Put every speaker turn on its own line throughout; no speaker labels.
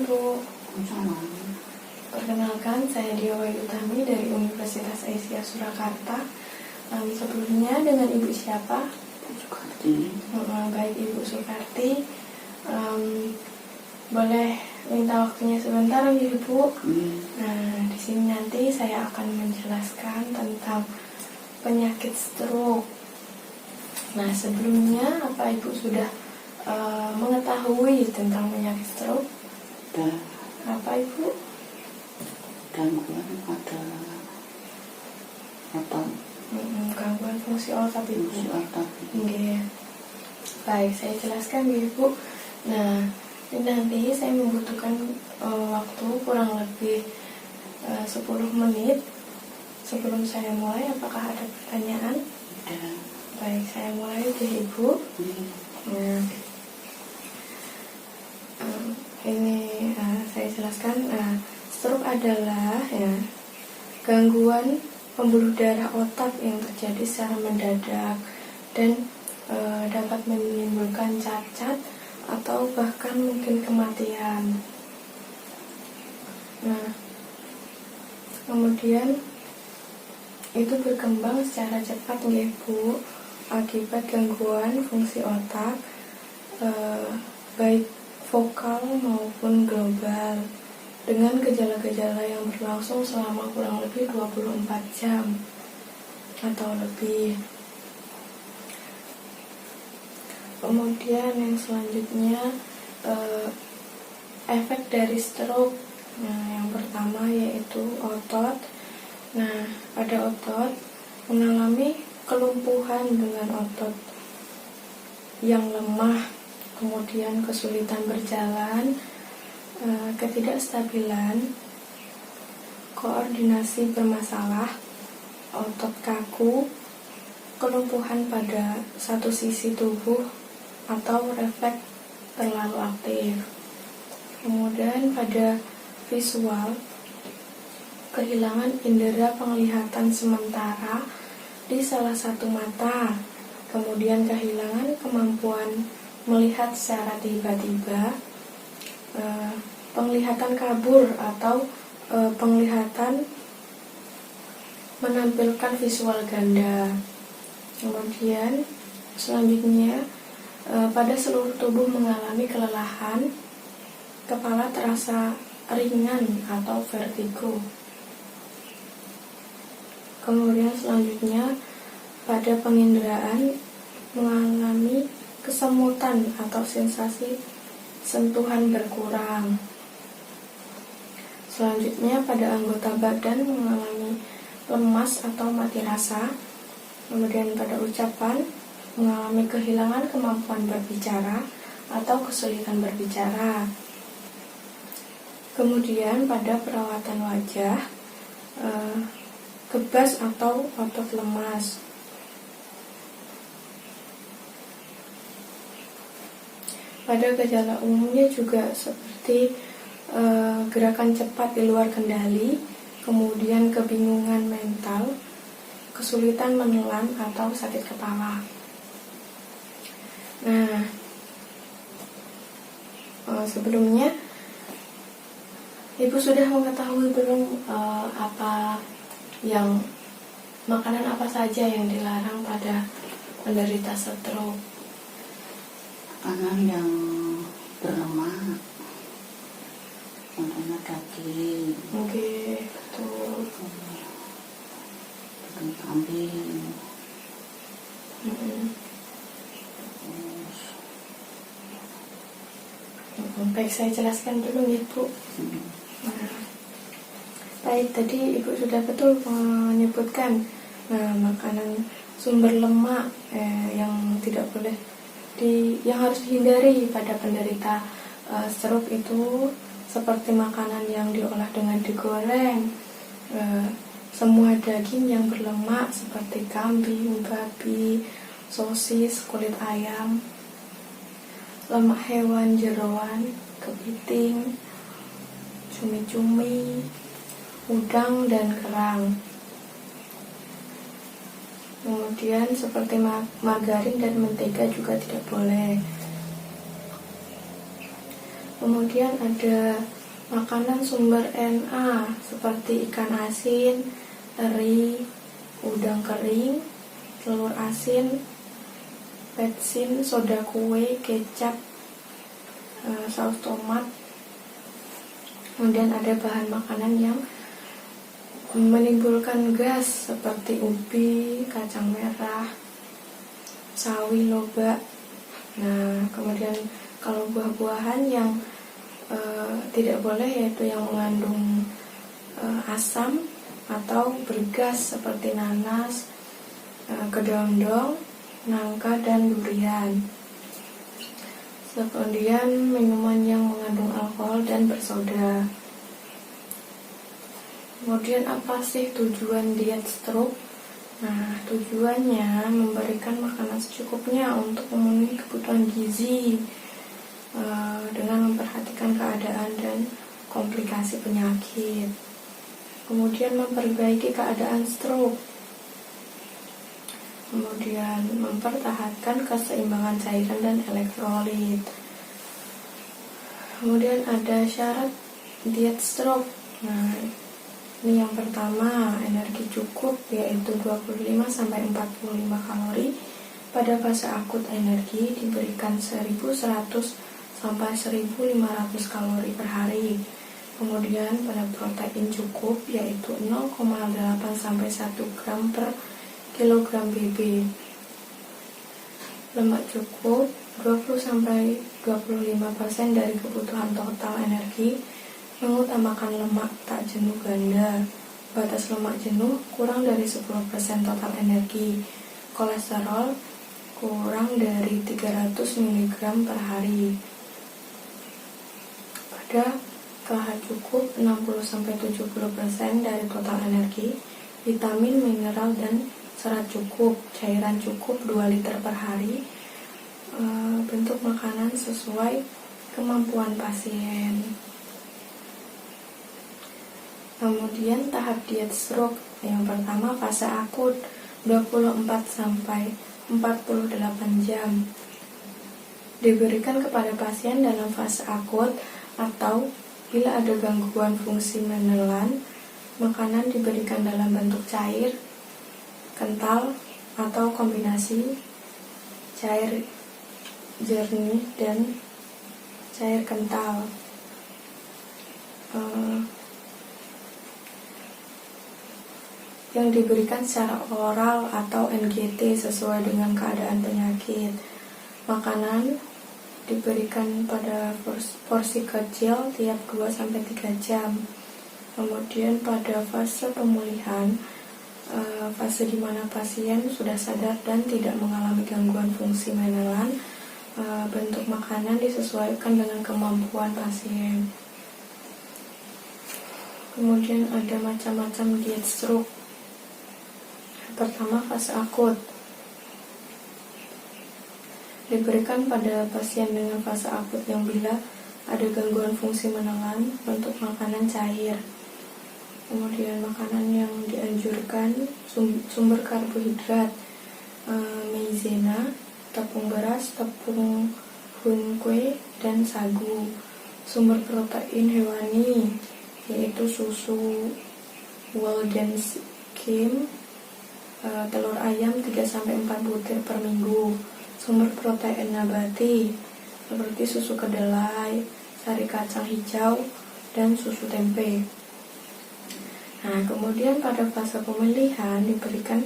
Bu.
Sama.
Perkenalkan, saya Dia Wayu Utami dari Universitas Asia Surakarta. Sebelumnya dengan Ibu siapa?
Sukarti.
Baik, Ibu Sukarti. Boleh minta waktunya sebentar Ibu? Nah, di sini nanti saya akan menjelaskan tentang penyakit stroke. Nah, sebelumnya apa Ibu sudah mengetahui tentang penyakit stroke?
Dan
Apa Ibu?
gangguan pada otot,
Gangguan fungsi otak Ibu.
fungsi otak.
Oke. Baik, saya jelaskan Ibu. Nah, ini nanti saya membutuhkan waktu kurang lebih 10 menit. Sebelum saya mulai, apakah ada pertanyaan?
Dan
Baik, saya mulai deh Ibu. Nah, ini saya jelaskan. Stroke adalah gangguan pembuluh darah otak yang terjadi secara mendadak dan dapat menimbulkan cacat atau bahkan mungkin kematian. Nah, kemudian itu berkembang secara cepat Bu, akibat gangguan fungsi otak baik vokal maupun global, dengan gejala-gejala yang berlangsung selama kurang lebih 24 jam atau lebih. Kemudian yang selanjutnya efek dari stroke. Nah, yang pertama yaitu otot. Nah, pada otot mengalami kelumpuhan dengan otot yang lemah, kemudian kesulitan berjalan, ketidakstabilan, koordinasi bermasalah, otot kaku, kelumpuhan pada satu sisi tubuh atau refleks terlalu aktif. Kemudian pada visual, kehilangan indera penglihatan sementara di salah satu mata, kemudian kehilangan kemampuan melihat secara tiba-tiba, penglihatan kabur atau penglihatan menampilkan visual ganda. Kemudian selanjutnya pada seluruh tubuh mengalami kelelahan, kepala terasa ringan atau vertigo. Kemudian selanjutnya pada penginderaan mengalami kesemutan atau sensasi sentuhan berkurang. Selanjutnya pada anggota badan mengalami lemas atau mati rasa. Kemudian pada ucapan mengalami kehilangan kemampuan berbicara atau kesulitan berbicara. Kemudian pada perawatan wajah, kebas atau otot lemas. Pada gejala umumnya juga seperti gerakan cepat di luar kendali, kemudian kebingungan mental, kesulitan menelan atau sakit kepala. Nah, sebelumnya Ibu sudah mengetahui belum makanan apa saja yang dilarang pada penderita stroke?
makanan yang berlemak, contohnya daging,
Oke, betul.
daging kambing,
Baik, saya jelaskan dulu Ibu. Nah, baik, tadi Ibu sudah betul menyebutkan makanan sumber lemak yang tidak boleh yang harus dihindari pada penderita stroke itu seperti makanan yang diolah dengan digoreng, semua daging yang berlemak seperti kambing, babi, sosis, kulit ayam, lemak hewan jeroan, kepiting, cumi-cumi, udang dan kerang. Kemudian seperti margarin dan mentega juga tidak boleh. Kemudian ada makanan sumber Na seperti ikan asin, teri, udang kering, telur asin, petsin, soda kue, kecap, saus tomat. Kemudian ada bahan makanan yang menimbulkan gas seperti ubi, kacang merah, sawi, lobak. Nah, kemudian kalau buah-buahan yang tidak boleh yaitu yang mengandung asam atau bergas seperti nanas, kedondong, nangka, dan durian. Kemudian minuman yang mengandung alkohol dan bersoda. Kemudian apa sih tujuan diet stroke? Nah, tujuannya memberikan makanan secukupnya untuk memenuhi kebutuhan gizi dengan memperhatikan keadaan dan komplikasi penyakit. Kemudian memperbaiki keadaan stroke. Kemudian mempertahankan keseimbangan cairan dan elektrolit. Kemudian ada syarat diet stroke. Nah, ini yang pertama, energi cukup yaitu 25-45 kalori. Pada fase akut energi diberikan 1100 sampai 1500 kalori per hari. Kemudian pada protein cukup yaitu 0,8 sampai 1 gram per kilogram BB. Lemak cukup 20 sampai 25% dari kebutuhan total energi, mengutamakan lemak tak jenuh ganda. Batas lemak jenuh kurang dari 10% total energi. Kolesterol kurang dari 300 mg per hari. Pada KH cukup 60-70% dari total energi. Vitamin, mineral, dan serat cukup. Cairan cukup 2 liter per hari. Bentuk makanan sesuai kemampuan pasien. Kemudian tahap diet stroke. Yang pertama fase akut 24 sampai 48 jam. Diberikan kepada pasien dalam fase akut atau bila ada gangguan fungsi menelan. Makanan diberikan dalam bentuk cair, kental, atau kombinasi cair jernih dan cair kental. Yang diberikan secara oral atau NGT sesuai dengan keadaan penyakit. Makanan diberikan pada porsi kecil tiap 2-3 jam. Kemudian pada fase pemulihan, fase di mana pasien sudah sadar dan tidak mengalami gangguan fungsi menelan, bentuk makanan disesuaikan dengan kemampuan pasien. Kemudian ada macam-macam diet stroke. Pertama, fase akut. Diberikan pada pasien dengan fase akut yang bila ada gangguan fungsi menelan, bentuk makanan cair. Kemudian makanan yang dianjurkan sumber karbohidrat, maizena, tepung beras, tepung hunkwe, dan sagu. Sumber protein hewani yaitu susu, wool dan skim, telur ayam 3-4 butir per minggu. Sumber protein nabati seperti susu kedelai, sari kacang hijau, dan susu tempe. Nah, kemudian pada fase pemulihan diberikan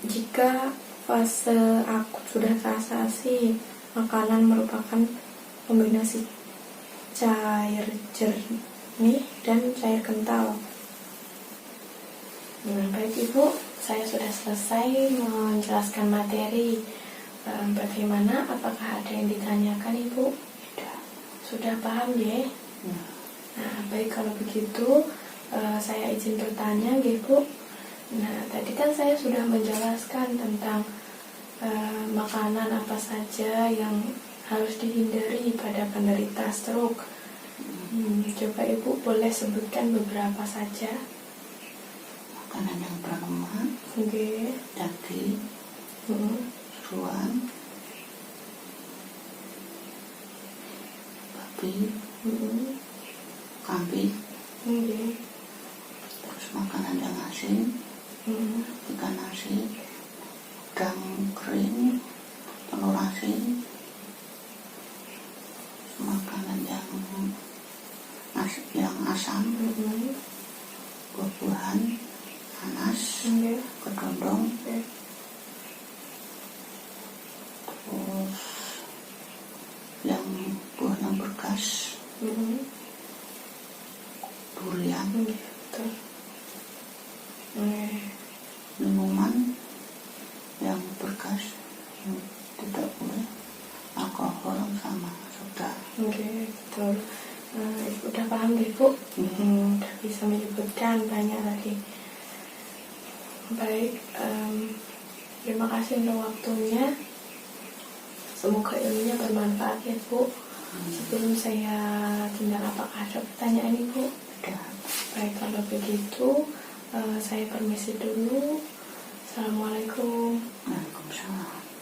jika fase akut sudah terasasi, makanan merupakan kombinasi cair jernih dan cair kental. Nah, baik Ibu, saya sudah selesai menjelaskan materi. Bagaimana? Apakah ada yang ditanyakan Ibu? Sudah paham ya? Nah, baik kalau begitu saya izin bertanya Ibu. Nah, tadi kan saya sudah menjelaskan tentang makanan apa saja yang harus dihindari pada penderita stroke. Coba Ibu boleh sebutkan beberapa saja.
Makanan yang berlemak, daging, ruam, kambing,
Oke.
terus makanan yang asin, ikan asin, udang kering, telur asin, terus makanan yang asam, buah-buahan, nanas,
Oke.
kedondong,
Oke.
terus yang buah yang bergas, durian,
Oke, betul. Oke.
minuman yang bergas, yang tidak boleh alkohol sama soda.
Oke, betul. Ibu udah paham deh, Bu. Udah bisa menyebutkan banyak lagi. Baik, terima kasih untuk waktunya. Semoga ilmunya bermanfaat ya, Bu. Sebelum saya tinggal, apakah ada pertanyaan Ibu?
Tidak.
Baik, kalau begitu saya permisi dulu. Assalamualaikum.
Waalaikumsalam.